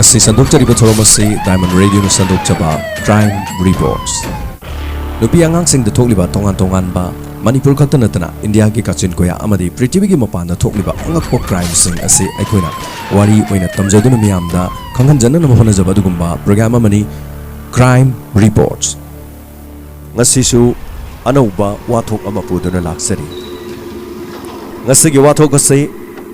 Ngasi sandokjariba thoromasi Diamond Radio na sandokjaba Crime Reports. Nupi angang sing de thokliba tongan ba Manipur khakta natana India ki kachin koya amadi prithvi gi mapana thokliba angakpo crime sing ase aikoina wari oina tamjaduna miyamda khanghan janna mahona jabadugumba program amani Crime Reports. Ngasi su anauba wathok ama puduna laksari. Ngasi gi wathok ase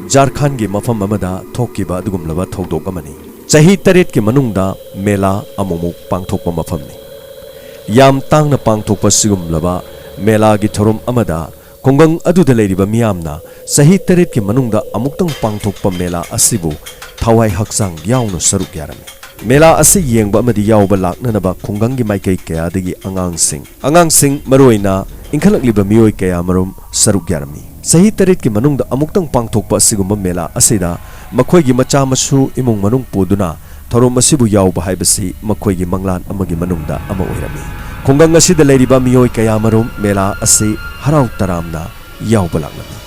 Jharkhand gi mafam amada thokiba dugumlaba thodok amani. Chahi taret ki manungda mela amumuk pangthokpa mafamni. Yam tangna pangthokpa sigumlaba mela gi thorom amada kongang aduda leiriba miyamna chahi taret ki manungda amuktang pangthokpa mela asibu thawai haksang yauna saruk yarami. Mela asi yengba amadi yauba laknanaba kongang gi maikai kaya dagi angangsing maroina inkhalakliba miyoi kaya marum saruk yarami. Sahi tarit ki manungda amuktang pangthokpa asigumba mela asida makhoi gi macha masu imung manung puduna thorom asibu yauba haibasi makhoi gi manglan amagi manungda ama oirami. Khongang asida leiriba miyoi kaya marum mela asi harau taramna yauba laklami.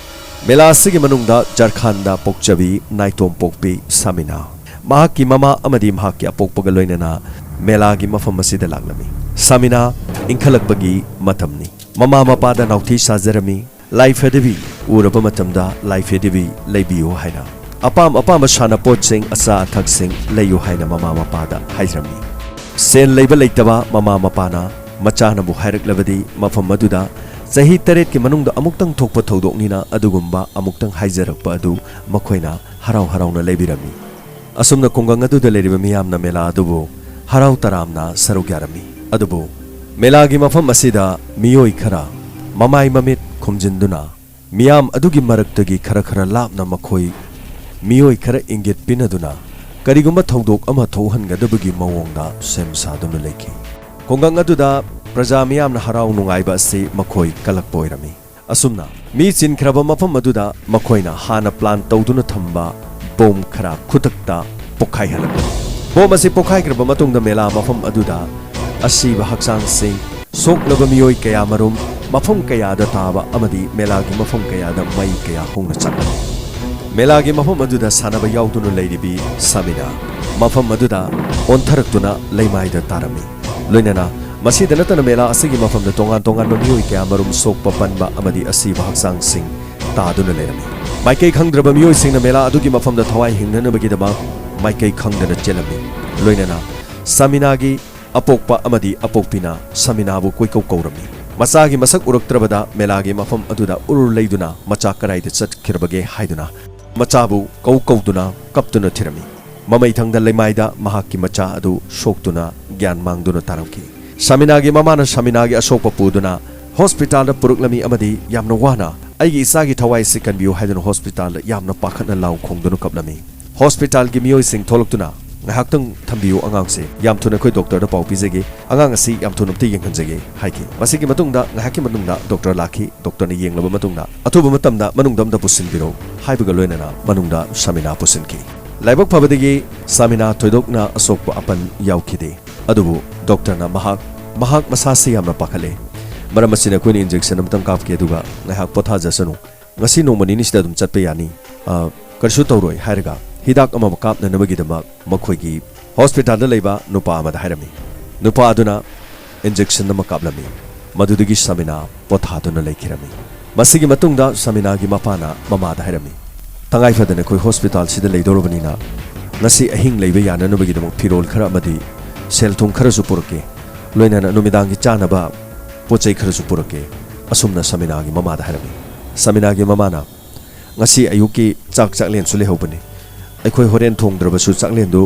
Mela asigi manungda Jharkhanda pokchabi naitom pokpi Samina mahaki mama amadi mahaki apokpaga loinana mela gi mafam asida laklami. Samina inkhalakbagi matamni mama mapada nauthi sajarami Life Edibi, Uraba Matamda, Life Edibi, Labiu Haina. Apam Shana Poching, Asa Taxing, Layu Haina Mama Mapada, Hairami. Sen Labor Laitaba, Mama Mapana, Machana Buharik Lavadi, Mafamaduda, Zahi Taret Kimanung the Amuktang Tokpa Todok Nina, Adugumba, Amuktang Haizer Padu, Makoina, Harauna Labirami. Asum the Kongangadu de Lerimiam Namela Adubu, Harau Taramna, Sarugarami, Adubu. Melagi Mafam Masida, Mioi Kara, Mamai Mamit. Khumjinduna miyam adugi maraktagi khara lapna makhoi miyoi khara ingit pinaduna karigumba thodok ama thohangadabagi mawongda semsaduna leki kongang aduda praja miyamna harau nungaiba ase makhoi kalakpoirami asumna mi chin khraba mafam aduda makhoina hana plan tawduna thamba bom khara khutakta pokhai halak bom ase pokhai kraba matungda mela mafam aduda asiba haksang sing soklaba miyoi kaya marum Mafam kaya da taba amadi melagi mafam kaya da mai kaya hongna chakna. Melagi mafam aduda sanaba yauduna leiribi Samina. Mafam aduda ontharakuna leimai da tarami. Loinana masida natana mela asigi mafam da tongan mamioi kaya marum sokpa panba amadi asiba haksang sing taduna leirami. Maikai khangdraba miyoi singna mela adugi mafam da thawai hingnana bagidaba maikai khangdana chelami. Loinana Saminagi apokpa amadi apokpina Saminabu koikau kaurami. Masagi masak uraktrabada melagi mafam aduda urur leiduna macha karai de chatkhirbage haiduna machabu kauduna kaptuna thirami mamai thangda lemaida mahaki macha adu shoktuna gyan mangduna taramki Saminagi mamana Saminagi asokpa puduna hospital da puruklami amadi yamna wana aigi isagi thawai sikan biu haiduna hospital yamna pakhatna law khongduna kaplami hospital gi miyoi sing tholoktuna ngahaktang thambiu angangse yam thuna khoi doctor da pau pizege angang asi yam thuna ti yenghanjege haiki masigi matungda ngahaki matungda doctor lakhi doctor ni yenglaba matungda athuba matamda manungdam da pusinbiro haibuga loinana manungda Samina pusinki laibak phabadegi Samina thoidokna asokpa apan yaukhide adubu doctor na mahak masasi yamna pakhale maramasina koini injection amtang kapke duga ngahak potha jasanu ngasi nomani ni sida dum chatpe yani karshu tawroi hairaga Hidak ama kap na nabagidama makhoigi hospital da leiba nupa amada hairami nupa aduna injection na makaplami madudagi Samina pothaduna leikhirami masigi matungda Samina gi mapana mama da hairami tangai fadana koi hospital sida leidorobanina ngasi ahing leiba yana nabagidama firol khara amadi selthum khara su purke loinana numidang gi chanaba pochai khara su purke asumna Samina gi mama da hairami Samina gi mamana ngasi ayuki chaklen su lehobani Aikoi horen thongdrabasu chaklendu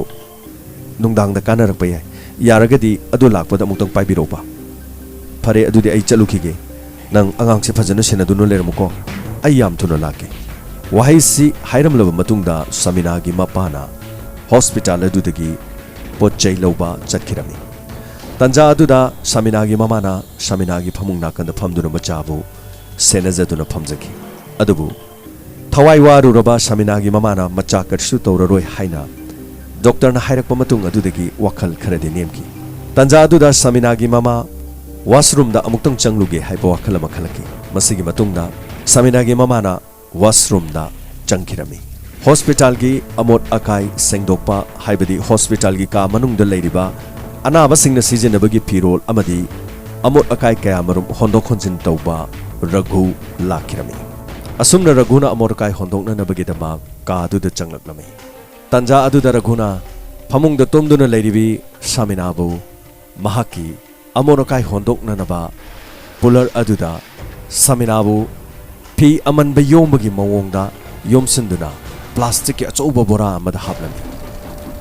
nungdangda kanarakpa yai yaragadi adu lakpada amutang paibiropa phare adudi ai chalukhige nang angangse phajana senadunu lermuko ai yam thuna lake wahaisi hairamlaba matungda Samina gi mapana hospital adudagi potchai loba chakhirami tanja aduda Samina gi mamana Samina gi phamungna kanda phamduna machabu senajaduna phamjaki adubu Thawai waru roba Saminagi mamana macha karsu tawraroi haina doctor na hairakpa matung adudagi wakhal kharadi nemki tanja aduda Saminagi mama washroom da amuktang changluge haipa wakhal ama khalaki masigi matungda Saminagi mamana washroom da changkhirami hospital gi amot akai sengdokpa haibadi hospital gi ka manung da leiriba anaba singna sijenabagi phirol amadi amot akai kaya marum hondok khonjin tauba raghu lakhirami asumna raghuna amot akai hondokna nabagi dama ka adu da changlaknami tanja adu da raghuna phamung da tomduna leiribi saminabu mahaki amot akai hondokna naba pular adu da saminabu phi amanba yombagi mawongda yomsinduna plastic ki achouba bora amada haplami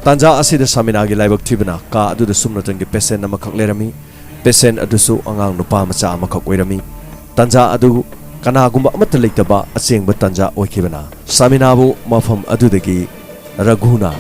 tanja asida saminagi laibak thibna ka adu da sumna tangi patient amakak lerami patient adusu angang nupa macha amakak oirami tanja adu kanagumba amata leitaba achengba tanja oikibana saminabu mafam adudagi raghuna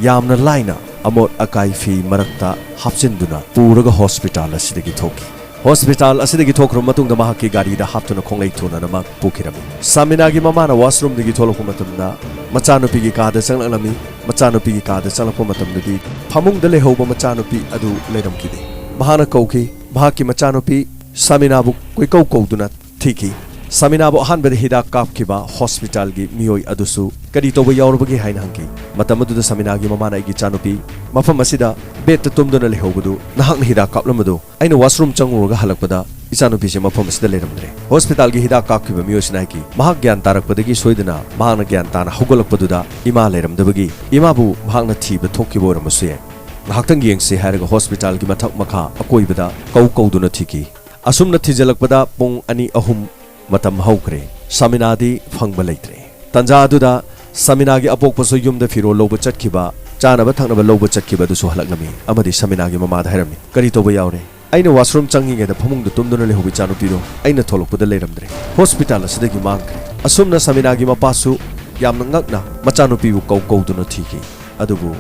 yamna laina amot akai fi marakta hapchinduna puraga hospital asidagi thoki hospital asidagi thokro matungda mahaki gari da haptuna khonglei thuna nama pukirami saminagi mamana washroom digi tholokpa matamda machanupi gi kada changlami machanupi gi kada changlakpa matamdadi phamung da lehoba machanupi adu leiramkide mahana kauki mahaki machanupi saminabu koikau kauduna thiki saminabu ahanbada hidak kapkiba hospital gi miyoi adusu kadi toba yawrubagi haina hanki matamaduda saminagi mamana igi chanupi mafam asida bed tumduna lehobudu nahak hidak kaplamadu aina washroom changuruga halakpada ichanupi se mafam asida leramdre hospital gi hidak kapkiba miyoi sinaki mahak gyan tarakpadagi soidana mahana gyan tana hugolakpaduda ima leramdabagi imabu mahakna thiba thokkibo ramasu ye nahaktan yengse haraga hospital gi mathak makha akoibada kauduna thiki asumna thijalakpada pung ani ahum matam haukre saminadi phangba leitre tanja aduda saminagi apokpaso yumda firo loba chatkiba chanaba thaknaba loba chatkiba dusu halaklami amadi saminagi mamada hairami kari toba yawre aina washroom changingeda phamungda tumduna lehobi chanupido aina tholokpada leiramdre hospital asidagi mangkre asumna saminagi mapasu yamna ngakna machanupibu kauduna thiki adubu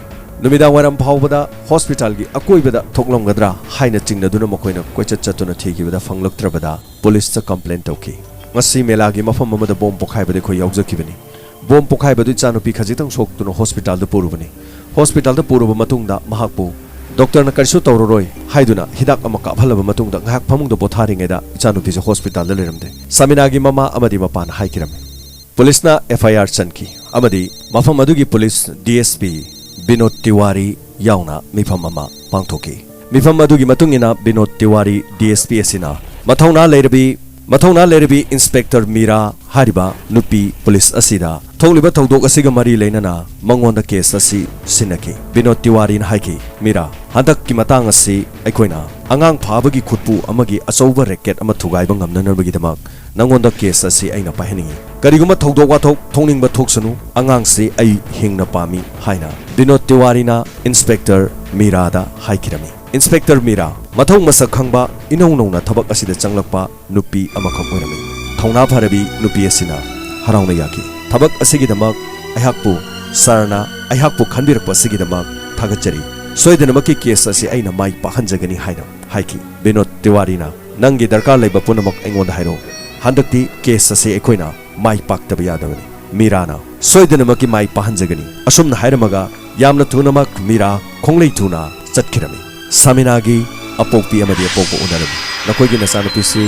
numidang waram phawbada hospital gi akoibada thoklomgadra haina chingnaduna makoina koichat chatuna thigibada fanglaktrabada police cha complaint tauki ngasi melagi mafam amada bom pokhaibade khoi yawjakibani bom pokhaibadu chanupi khajitang soktuna hospital da purubani hospital da puruba matungda mahakpu doctor na karisu tawroroi haiduna hidak amaka bhalaba matungda ngak phamungda potharingeda chanupi se hospital da leramde saminagi mama amadi mapana haikirame police na FIR chanki amadi mafam adugi police DSP Binod Tiwari yauna mifam ama pangthoki mifam adugi matungina Binod Tiwari DSP asina mathawna leirabi inspector Mira hariba nupi police asida tholiba tawdok asiga mari leinana mangonda case asi sinaki Binod Tiwari na haiki Mira handak ki matang asi aikoina angang phabagi khutpu amagi achouba racket ama thugaiba ngamnanabagi damak nangonda case asi aina paheningi kariguma thawdok wathok thongning thoksanu angang si ai hingna pami haina Binod Tiwari na inspector Mira da haikirami inspector Mira mathong masak khangba inong thabak asida changlakpa nupi amakhak oirami thongna pharabi nupi asina harauna yaki thabak asigi damak aihakpu sarna aihakpu khanbirakpa asigi damak thagachari soidanamaki case asi aina mai pahanjagani haina haiki Binod Tiwari na nangi darkar leiba punamak aingonda hairo handakti case asi ekoina mai paktaba yadabani Mira na soidanamaki mai pahanjagani asumna hairamaga yamna thunamak Mira khonglei thuna chatkirami saminagi apokpi amadi apokpo unarami nakoigi nasanapisi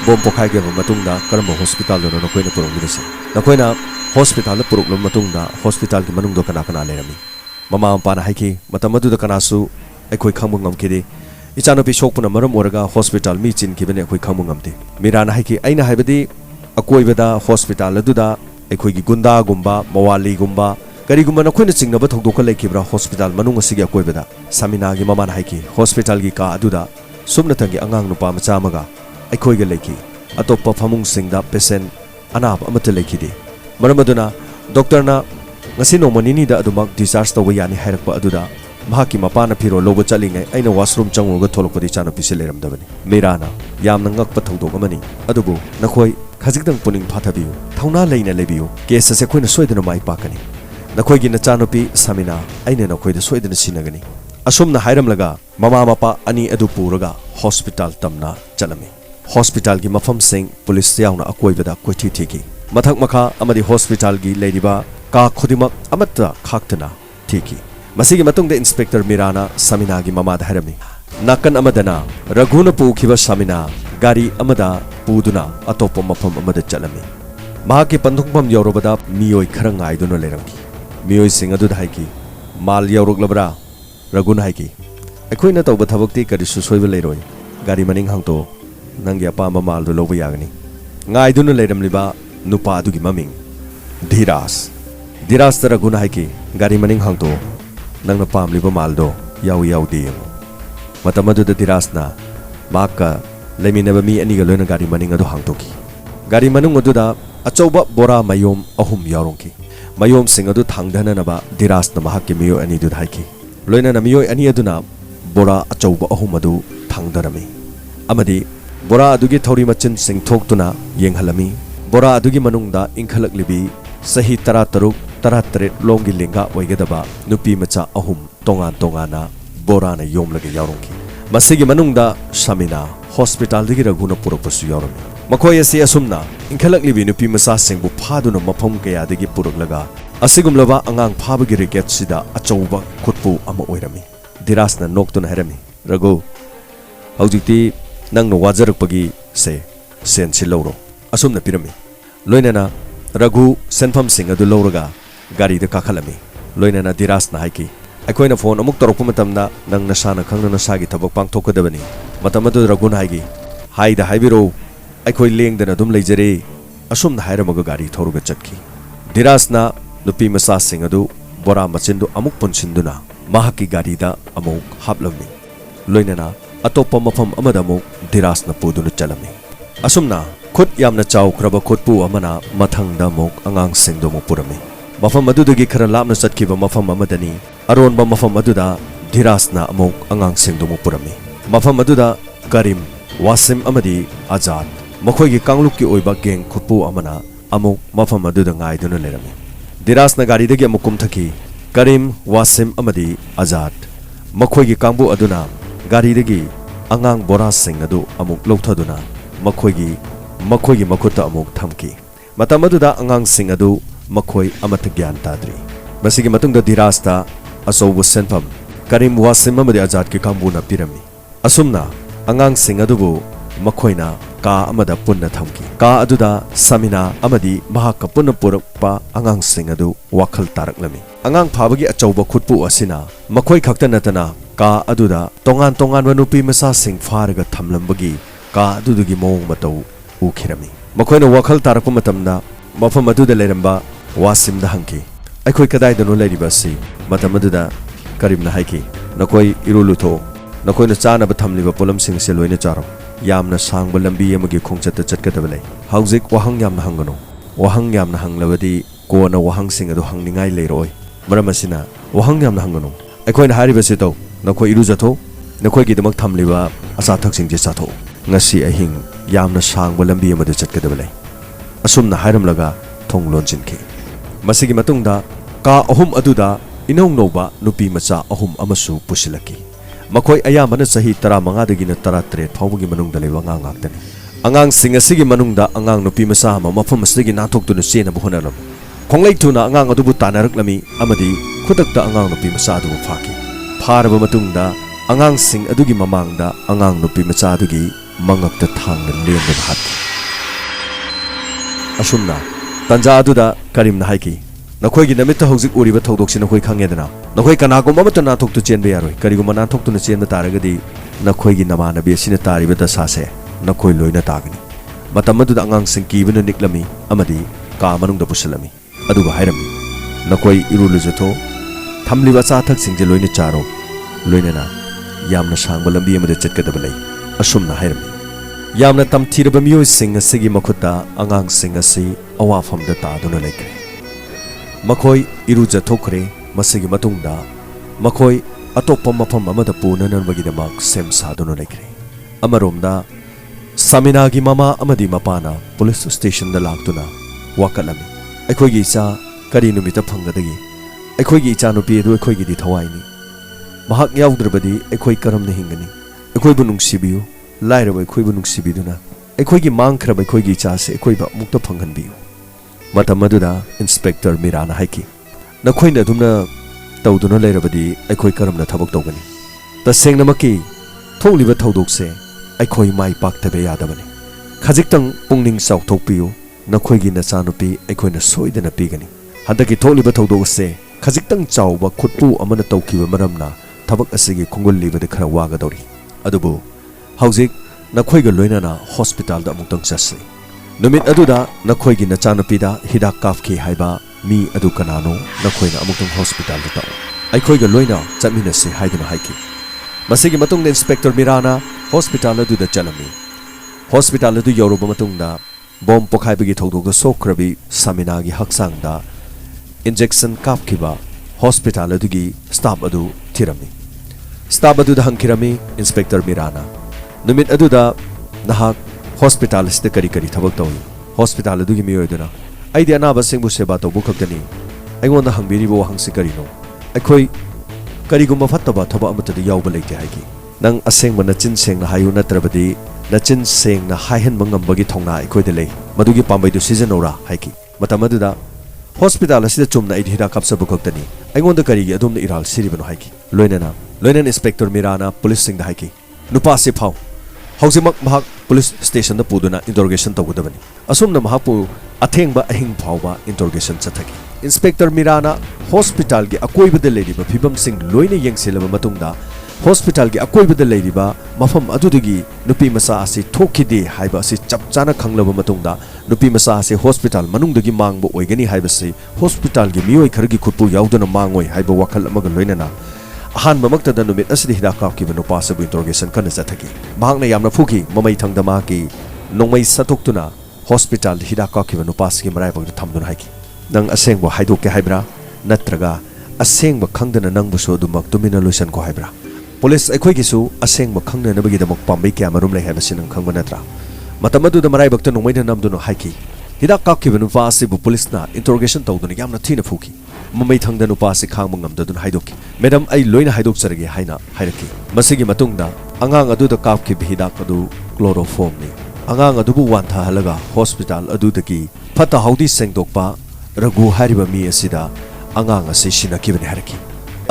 bom pokhaiga matungda karamba hospital do nakoina purongmirase nakoina hospital da puruklum matungda hospital gi manungdo kana lerami mama ampana haiki matamadu da kanasu aikoi khangbu ngamkide ichanopi sokpuna maram oraga hospital mi chin kibane aikoi khangbu ngamte mirana haiki aina haibadi akoibada hospital aduda aikoi gi gunda gumba mawali gumba karigumba nakoina chingnaba thokdoka lekibra hospital manung asigi akoibada saminagi mamana haiki hospital gi ka aduda sumnatangi angang nupa macha amaga aikhoiga leki atoppa phamung singda patient anab amata lekide maramaduna doctor na ngasi nomanini da adumak discharge tawba yani hairakpa aduda mahaki mapana phiro loba chalingai aina washroom changuga tholokpadi chana pisi leramdabani mirana yamna ngakpa thokdok amani adubu nakhoi khajikdang puning phathabiu thawna leina lebiu case ase khoina soidana mai pakani nakhoi na chanupi samina aina nakhoi da soidana sinagani asumna hairamlaga mama mapa ani adu puraga hospital tamna chalami hospital gi mafam sing police yauna akoibada koithi thiki mathak makha amadi hospital gi leiriba ka khodimak amata khaktana thiki masigi matungda inspector Mirana samina gi mama da harami nakan amadana raghuna pukhiba samina gari amada puduna atopa mafam amada chalami mahaki pandungpam yorobada miyoi khara ngaiduna leramki मियोई Singh अदुदा हाइकी माल यौरक्लबरा रघुन हाइकी अखोइना तौब थबक्ति करिसु सोइब लेरोय गाड़ी मनिंग हांगतो नंगी अपाम माल दो लौब यागनी गाइदुन लेरमलिबा नुपा अदुगी ममिंग धीरास रघुन हाइकी गाड़ी मनिंग हांगतो नंगना पामलिबा माल दो याउ याउदी मतम अदुदा धीरासना माका लेमिनबा मी अनिगा लोइना गाड़ी मनिंग अदु हांगतोकी गाड़ी मनुंग अदुदा अचौबा बोरा मयोम अहुम यारोंकी मयोम सिंह अदु थांगधननबा धीरासना महाक्की मियो अनि दु हाइकी लोइना मियो अनि अदुना बोरा अचौबा अहुम अदु थांगदरमी अमदी बोरा अदुगी थौरी मचिन सिंह थोक्तुना येंगहलमी बोरा अदुगी मनुंगदा इंखलकलिबी सही 13-13 लोंगी लेंगा ओइगदबा नुपी मचा अहुम तोंगान तोंगाना बोराना योमलगे यारोंकी मसिगी मनुंगदा समिना हॉस्पिटल दगी रघुना पुरपसु यारोमी मखोय असि असुमना इंखलकलिबी नुपी मचा सिंहबु फादुना मफम कयादगी पुरकलगा असिगुमलबा अंगांग फाबगी रिकेट सिदा अचौबा खुटपु अमा ओइरमी धीरासना नोक्तुना हेरमी रघु हौजिक्ति नंगनो वाजरकपगी से सेनसि लौरो असुमना पिरमी लोइनाना रघु सेनफम सिंह अदु लौरगा गाड़ी द काखलमी लोइनाना धीरासना हाइकी अखोइना फोन अमुक तोरकप मतमदा नंग नसाना खंगना नसागी थबक पांगथोकदबनी मतम अदु रघुन हाइगी हाइदा हाइबिरो अखोइ लेंगदना दुम लेजरे असुमना हाइरमगा गाड़ी थौरुगा चटकी धीरासना नुपी मसा सिंह अदु बोरा मचिंदु अमुक पुनसिंदुना महाकी गाड़ी दा अमुक हापलमी लोइनाना अतोप्पा मफम अमदा अमुक धीरासना पुदुना चलमी असुमना खुद यामना चाउख्रबा खुदपु अमना मथंगदा अमुक अंगांग सिंहदु अमुक पुरमी मफम अदुदगी खरा लापना चटखिबा मफम अमदनी अरोनबा मफम अदुदा धीरासना अमुक अंगांग सिंहदु अमुक पुरमी मफम अदुदा करीम वासिम अमदी आजाद मखोइगी कांगलुक की ओइबा गेंग खुदपु अमना अमुक मफम अदुदा गाइदुना लेरमी धीरासना गाड़ीदगी अमुक कुमथकी करीम वासिम अमदी आजाद मखोइगी कांगबु अदुना गाड़ीदगी अंगांग बोरा सिंह अदु अमुक लौथदुना मखोइगी मखुता अमुक थमकी मतम अदुदा अंगांग सिंह अदु मखोइ अमत ज्ञान ताद्री मसिगी मतुंगदा धीरासता असौबु सेनफम करीम वासिम अमदी आजाद की कांगबुना पिरमी असुमना अंगांग सिंह अदुबु मखोइना का अमदा पुन्ना थमकी का अदुदा समिना अमदी महाका पुन्ना पुरकपा अंगांग सिंह अदु वाखल तारकलमी अंगांग फाबगी अचौबा खुटपु असिना मखोइ खक्ता नतना का अदुदा तोंगान तोंगान नुपी मसा सिंह फारगा थमलंबगी का अदुदगी मोंग मतौ उखिरमी मखोइना वाखल तारकपा मतमदा मफम अदुदा लेरंबा वासिमदा हंकी अखोइ कदाइदनो लेरिबासि मतम अदुदा करीमना हाइकी नखोइ इरुलुथो नखोइना चानबा थमलिबा पोलम सिंह से लोइना चारो यामना सांगबा लंबी अमगी खोंगचत चटकदबा लay हौजिक वहंग यामना हंगनो वहंग यामना हंगलबदी कोना वहंग सिंह अदु हंगनिंगाइ लेरोय मरम असिना वहंग यामना हंगनो अखोइना हारिबसि तौ नखोइ इरुजथो नखोइगी दमक थमलिबा असाथक Singh चाथो ngasi ahing yamna sangba lambi amadu chatkadaba lay asumna hairamlaga thong lonjinki masigi matungda ka ahum aduda inong noba nupi macha ahum amasu pusilaki makoi ayamana sahi 15 dagina 13 phawgi manungda lewa ngangak angang sing asigi manungda angang nupi macha ama mafam asigi nathok tuna chena bohonalam khonglai thuna angang adubu tanaraklami amadi khutakta angang nupi macha adubu phaki pharaba matungda angang sing adugi mamangda angang nupi macha adugi mangakta thangna lenda bhat asumna tanja aduda karimna haiki nakhoi gi namita hojik uriba thodoksin nakhoi khangedana nakhoi kana ko mamata na thoktu chenbe yaroi kari guma na thoktu na chenba taragadi nakhoi gi namana be sina tariba da sase nakhoi loina tagani matam aduda angang sing kibana niklami amadi ka manung da pusalami aduga hairami nakhoi irulu jatho thamliba cha thak sing je loina charo loina na yamna sangba lambi amada chatkadaba lay asumna hairami yamna tamthiraba miyoi sing asigi makhuta angang sing asi awafam da taduna laikre makhoi iruja thokre masigi matungda makhoi atoppa mafam amada punananbagi damak sem saduna laikre amaromda saminagi mama amadi mapana police station da laktuna wakalami aikhoi gi cha kari numita phangadagi aikhoi gi cha nupi du aikhoi gi di thawaini mahak yaudrbadi aikhoi karamna hingani aikhoi bu nungsibiu lairaba aikhoi bu nungsibiduna aikhoi gi mangkhraba aikhoi gi cha se aikhoi ba mukta phanghanbiu matam aduda inspector mirana haiki nakhoina dumna tawduna lairabadi aikhoi karamna thabak tawgani tasengna maki tholiba thodok se aikhoi mai paktabe yadabani khajiktang pungning sauk thokpiu nakhoi gi nacha nupi aikhoi na soidana pigani hadaki tholiba thodok se khajiktang chawba khutpu amana tawkiba maramna thabak asigi khungul libade khara waga dori adubu haujik nakhoiga loinana hospital da amuk tang chasli numit aduda nakhoigi nachanapida hidak kafki haiba mi adu kanano nakhoina amuk tang hospital da taw aikhoiga loina chaminase haiduna haiki masigi matungna inspector Mirana hospital adu da chalami hospital adu yoruba matungda bom pokhaibagi thogdog sokrabi samina gi haksang da injection kapkiba hospital adugi staff adu thirami staff adu da hangkirami inspector Mirana numit adu da nahak hospital sida kari kari thabak tawi hospital adugi miyoiduna aidi anaba singbu seba to bukaktani aigonda hangbiri bo hangsi karino aikhoi karigumba fattaba thaba amata da yawba leite haiki nang aseng mana chin seng na hayu natrabadi na chin seng na haihen mangam bagi thongna aikhoi de lei madugi pambai du season ora haiki matamadu da hospital asida chumna idhira kapsa bukaktani aigonda karigi adumna iral siribano haiki loinana inspector Mirana police sing da haiki nupa se phau haujimak mahak police station da puduna interrogation tawudabani asumna mahapu athengba ahing phawba interrogation chathaki inspector Mirana hospital gi akoibada leiriba phibam sing loina yengselaba matungda hospital gi akoibada leiriba mafam adudagi nupi masa asi thokide haiba asi chapchana khanglaba matungda nupi masa asi hospital manungdagi mangbo oigani haiba si hospital gi mioi khargi khutpu yaudana mangoi haiba wakhal amaga loinana ahan mamakta da numit asidi hidaka ki bano pasabu interrogation kana chathaki mahakna yamna phuki mamai thangda ma ki nongmai satoktuna hospital hidaka ki bano pasgi marai bag thamduna haiki nang asengbo haidoke haibra natraga asengbo khangdana nangbu so dumak tumina lotion ko haibra police aikhoi gisu asengbo khangna nabagi damak pambai kya marum lai haiba sinang khangba natra matamadu da marai bakta nongmai na namduno haiki hidaka ki bano pasibu police na interrogation tawduna yamna thina phuki mamai thangda nupa si khangma ngamdadun haidoki madam ai loina haidok charage haina hairaki masigi matungda angang adu da kap ki hidak adu chloroform ni angang adu bu wantha halaga hospital adu dagi phata haudi sengdokpa ragu hariba mi asida angang ase sinakibani haraki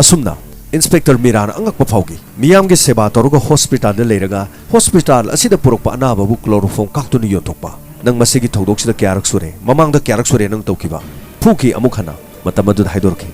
asumna inspector Mirana angak pa phaugi miyam ge seba torugo hospital da leiraga hospital asida purokpa anaba bu chloroform kaktuni yontokpa nang masigi thodok sida kyarak sure mamang da kyarak sure nang tawkiba phuki amukhana matamadu haidorki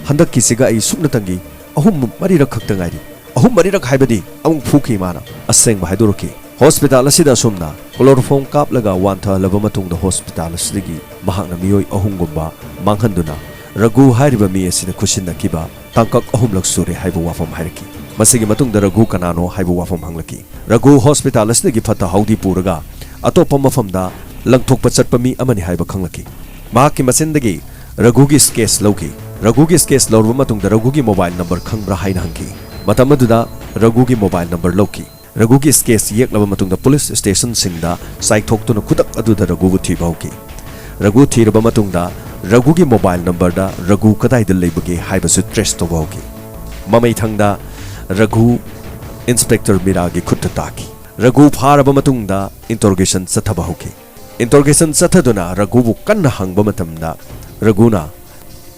handak kisiga ai suknatangi ahum marirak khakta ngairi ahum marirak haibadi amung phuki mana aseng haidorki hospital asida sumna chloroform kap laga wantha laba matungda hospital asigi mahakna miyoi ahum gumba manghanduna ragu hariba mi asida khusinna kiba tangkak ahum lak sure haibu wafam hairki masigi matungda ragu kanano haibu wafam hanglaki ragu hospital asigi phata haudi puraga atopa mafamda langthokpa chatpa mi amani haiba khanglaki mahakki masindagi Ragugi case lauki Ragugi case lorba matungda Ragugi mobile number khangbra haina hangki matamaduda Ragugi mobile number lauki Ragugi case yeklaba matungda police station singda saikthoktu khudak aduda Ragu thibauki Ragu thirba matungda Ragugi mobile number da Ragu kadai da leibage haibasu trace tobauki mamai thangda Ragu inspector Miragi khutta taki Ragu pharaba matungda interrogation sathabauki interrogation sathaduna Ragu bu kanna hangba matamda Raguna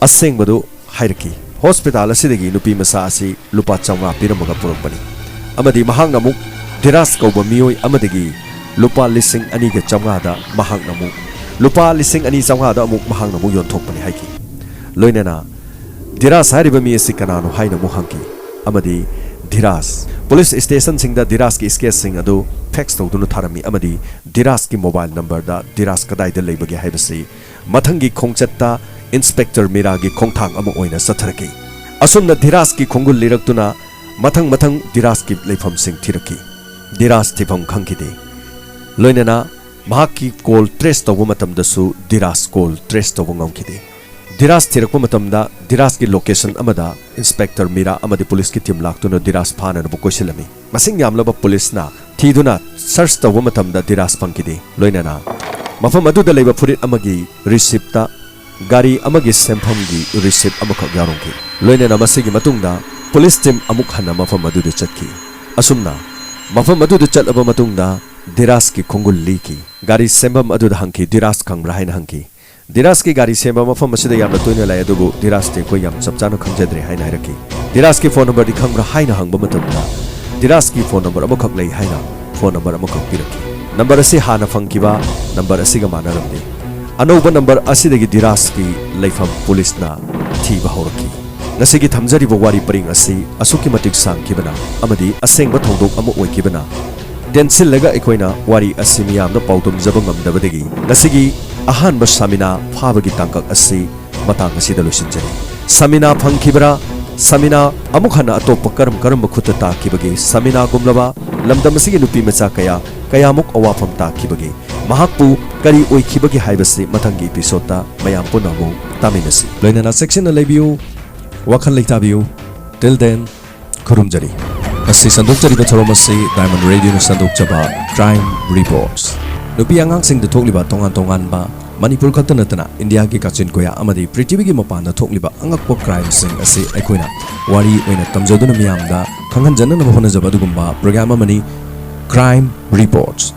aseng badu hairki hospital asidagi nupi masa asi lupa chawga piramaga purokpani amadi mahang namuk diras kauba mioi amadagi lupa lising ani ga chawga da mahang namuk lupa lising ani chawga da amuk mahang namuk yonthokpani haiki loinana diras hariba mi asi kanano haina mu hangki amadi diras police station singda diras ki case sing adu fax tawdunu tharami amadi diras ki mobile number da diras kadai da leibage haibasi mathangi khongchatta inspector Miragi khongthang ama oina satharaki asumna diras ki khongul liraktuna mathang diras ki leifam sing thiraki diras thifam khangkide loinana mahaki call trace tawba matamdasu diras call trace tawba ngomkide diras thirakpa matamda diras ki location amada inspector Mira amadi police ki team laktuna diras phana bu koisilami masing yamlaba police na thiduna search tawba matamda diras phangkide loinana mafam adu da leiba furit amagi receipt ta gari amagi sempham gi receipt amakha yarongki loinana masigi matungda police team amuk hana mafam adu da chatki asumna mafam adu da chalaba matungda diras ki khongul liki gari sempham adu da hangki diras khangra haina hangki diras ki gari semba mafam asida yamna toina lai adubu diras te ko yam chapchana khangjadre haina hairaki diras ki phone number di khangra haina hangba matamda diras ki phone number amakhak lei haina phone number amakhak piraki number asi hana phangkiba number asiga manaramni anoba number asidagi diras ki leifam police na thiba hawraki ngasigi thamjariba wari paring asi asuki matik sangkibana amadi asengba thongdok amu oikibana densillaga ekoina wari asi miyamna paudum jaba ngamdabadagi ngasigi ahanba samina phabagi tangkak asi matang asida losinjani samina phangkibra samina amuk hana atop karam khutta ta kibagi samina gumlaba lamdam asigi nupi macha kayamuk awafam ta kibagi mahakpu kari oikibagi haibasi matangi episode ta mayam punamu taminasi loinana section na lebiu wakhal leitabiu till then khurumjari asi sandok jari ba thorom asi diamond radio na sandok chaba crime reports nupi angang sing de thokliba tongan ba manipur khata natana india ki kachin koya amadi prithvi gi mapana thokliba angakpo crime sing asi aikoina wari oina tamjoduna miyamda khanghan janna na hona jaba dugumba program amani crime reports